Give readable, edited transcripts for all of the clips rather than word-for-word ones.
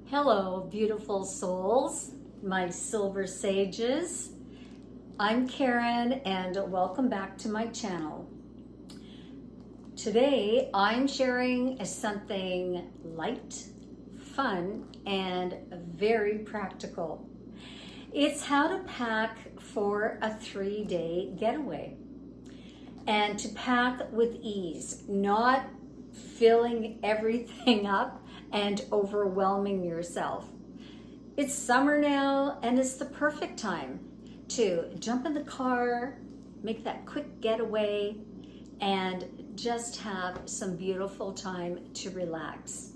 Hello, beautiful souls, my silver sages. I'm Karen and welcome back to my channel. Today I'm sharing something light, fun, and very practical. It's how to pack for a 3-day getaway and to pack with ease, not filling everything up and overwhelming yourself. It's summer now and it's the perfect time to jump in the car, make that quick getaway, and just have some beautiful time to relax.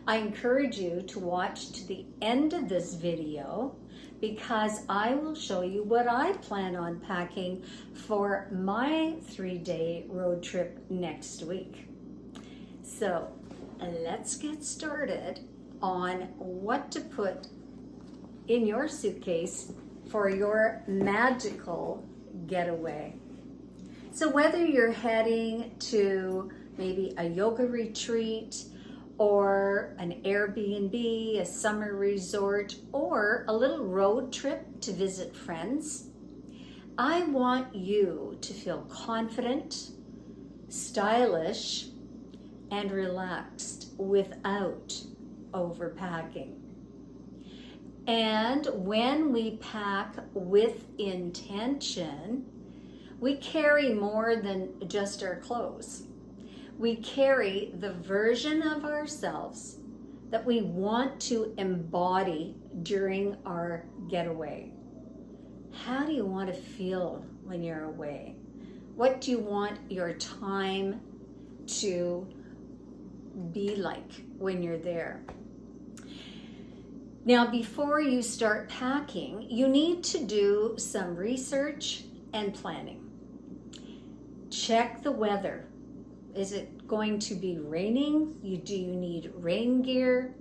I encourage you to watch to the end of this video because I will show you what I plan on packing for my 3-day road trip next week. So let's get started on what to put in your suitcase for your magical getaway. So whether you're heading to maybe a yoga retreat or an Airbnb, a summer resort, or a little road trip to visit friends, I want you to feel confident, stylish, and relaxed without overpacking. And when we pack with intention, we carry more than just our clothes. We carry the version of ourselves that we want to embody during our getaway. How do you want to feel when you're away? What do you want your time to be like when you're there? Now, before you start packing, you need to do some research and planning. Check the weather. Is it going to be raining? Do you need rain gear?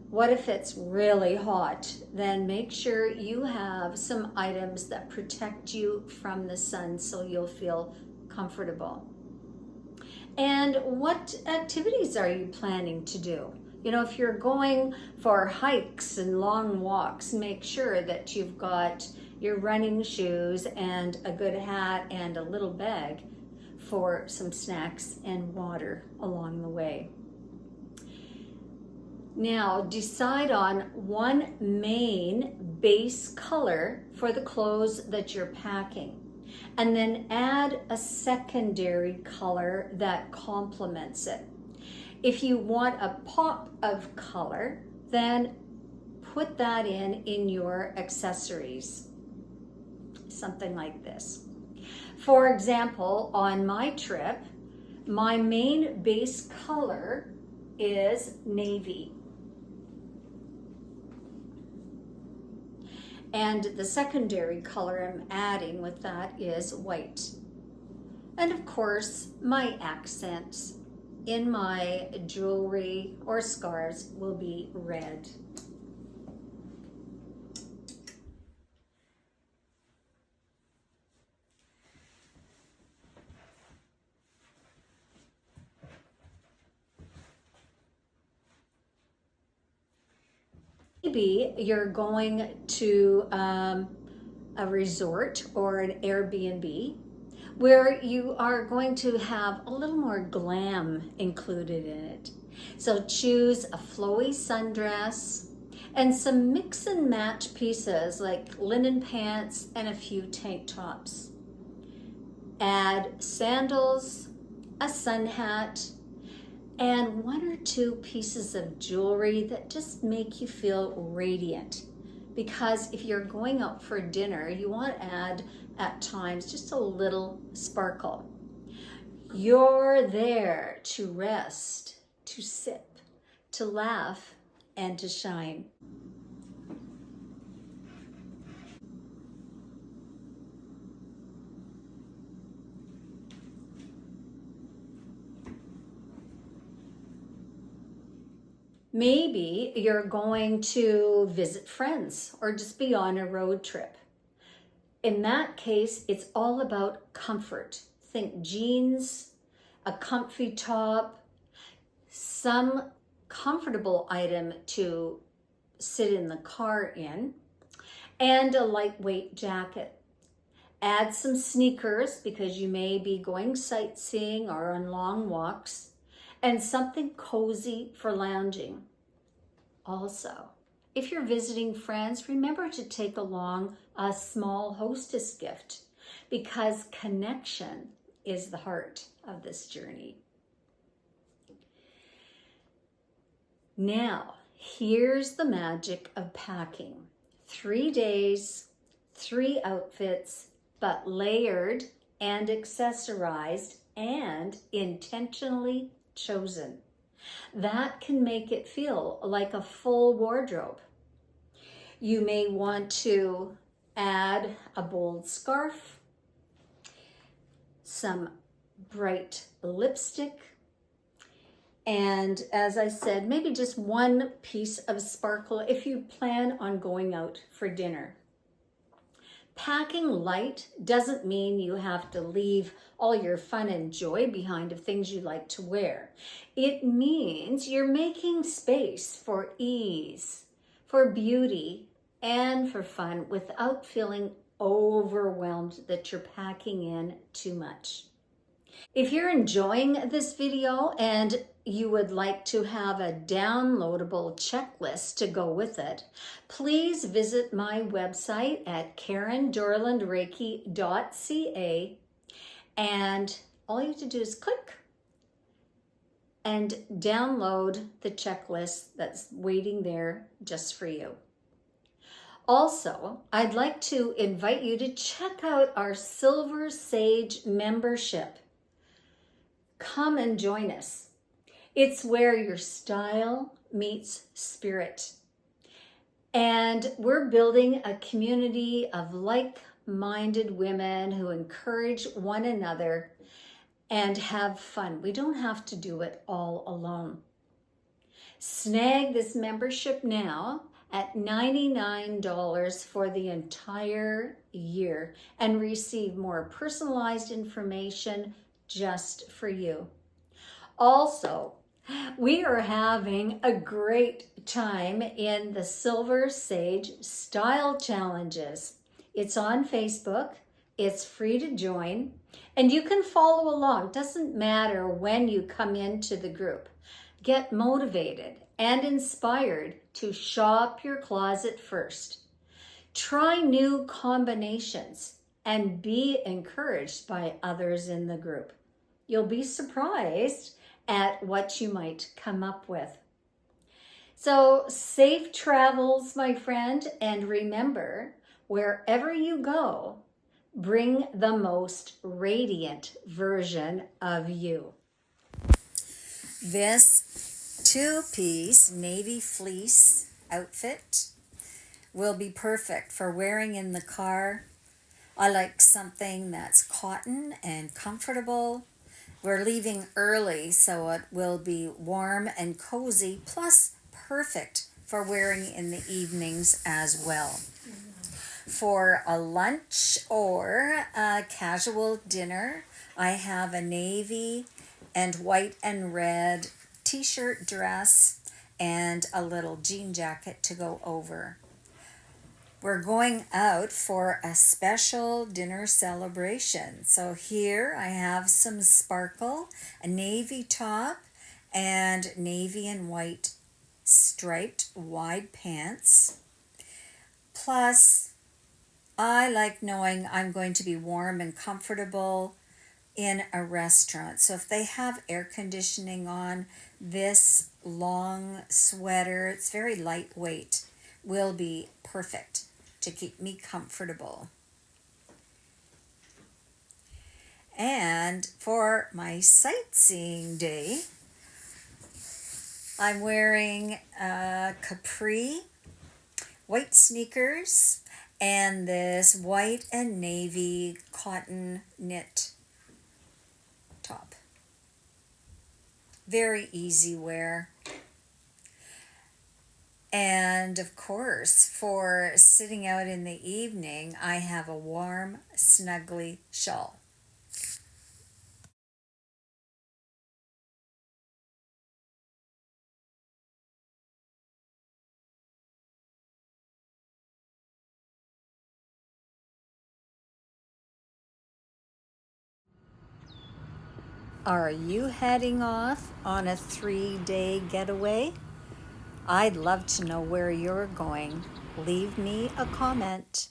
What if it's really hot? Then make sure you have some items that protect you from the sun so you'll feel comfortable. And what activities are you planning to do? You know, if you're going for hikes and long walks, make sure that you've got your running shoes and a good hat and a little bag for some snacks and water along the way. Now, decide on one main base color for the clothes that you're packing, and then add a secondary color that complements it. If you want a pop of color, then put that in your accessories. Something like this. For example, on my trip, my main base color is navy. And the secondary color I'm adding with that is white. And of course, my accents in my jewelry or scarves will be red. Maybe you're going to a resort or an Airbnb where you are going to have a little more glam included in it. So choose a flowy sundress and some mix and match pieces like linen pants and a few tank tops. Add sandals, a sun hat, and 1 or 2 pieces of jewelry that just make you feel radiant. Because if you're going out for dinner, you want to add at times just a little sparkle. You're there to rest, to sip, to laugh, and to shine. Maybe you're going to visit friends or just be on a road trip. In that case, it's all about comfort. Think jeans, a comfy top, some comfortable item to sit in the car in, and a lightweight jacket. Add some sneakers because you may be going sightseeing or on long walks, and something cozy for lounging. Also, if you're visiting friends, remember to take along a small hostess gift because connection is the heart of this journey. Now, here's the magic of packing. 3 days, 3 outfits, but layered and accessorized and intentionally chosen. That can make it feel like a full wardrobe. You may want to add a bold scarf, some bright lipstick, and as I said, maybe just one piece of sparkle if you plan on going out for dinner. Packing light doesn't mean you have to leave all your fun and joy behind of things you like to wear. It means you're making space for ease, for beauty, and for fun without feeling overwhelmed that you're packing in too much. If you're enjoying this video and you would like to have a downloadable checklist to go with it, please visit my website at karendorlandreiki.ca, and all you have to do is click and download the checklist that's waiting there just for you. Also, I'd like to invite you to check out our Silver Sage membership. Come and join us. It's where your style meets spirit. And we're building a community of like-minded women who encourage one another and have fun. We don't have to do it all alone. Snag this membership now at $99 for the entire year and receive more personalized information just for you. Also, we are having a great time in the Silver Sage Style Challenges. It's on Facebook. It's free to join, and you can follow along. Doesn't matter when you come into the group. Get motivated and inspired to shop your closet first. Try new combinations and be encouraged by others in the group. You'll be surprised at what you might come up with. So safe travels, my friend, and remember, wherever you go, bring the most radiant version of you. This 2-piece navy fleece outfit will be perfect for wearing in the car. I like something that's cotton and comfortable. We're leaving early, so it will be warm and cozy, plus perfect for wearing in the evenings as well. For a lunch or a casual dinner, I have a navy and white and red t-shirt dress and a little jean jacket to go over. We're going out for a special dinner celebration. So here I have some sparkle, a navy top, and navy and white striped wide pants. Plus, I like knowing I'm going to be warm and comfortable in a restaurant. So if they have air conditioning on, this long sweater, it's very lightweight, will be perfect to keep me comfortable. And for my sightseeing day, I'm wearing capri, white sneakers, and this white and navy cotton knit top. Very easy wear. And of course, for sitting out in the evening, I have a warm, snuggly shawl. Are you heading off on a 3-day getaway? I'd love to know where you're going. Leave me a comment.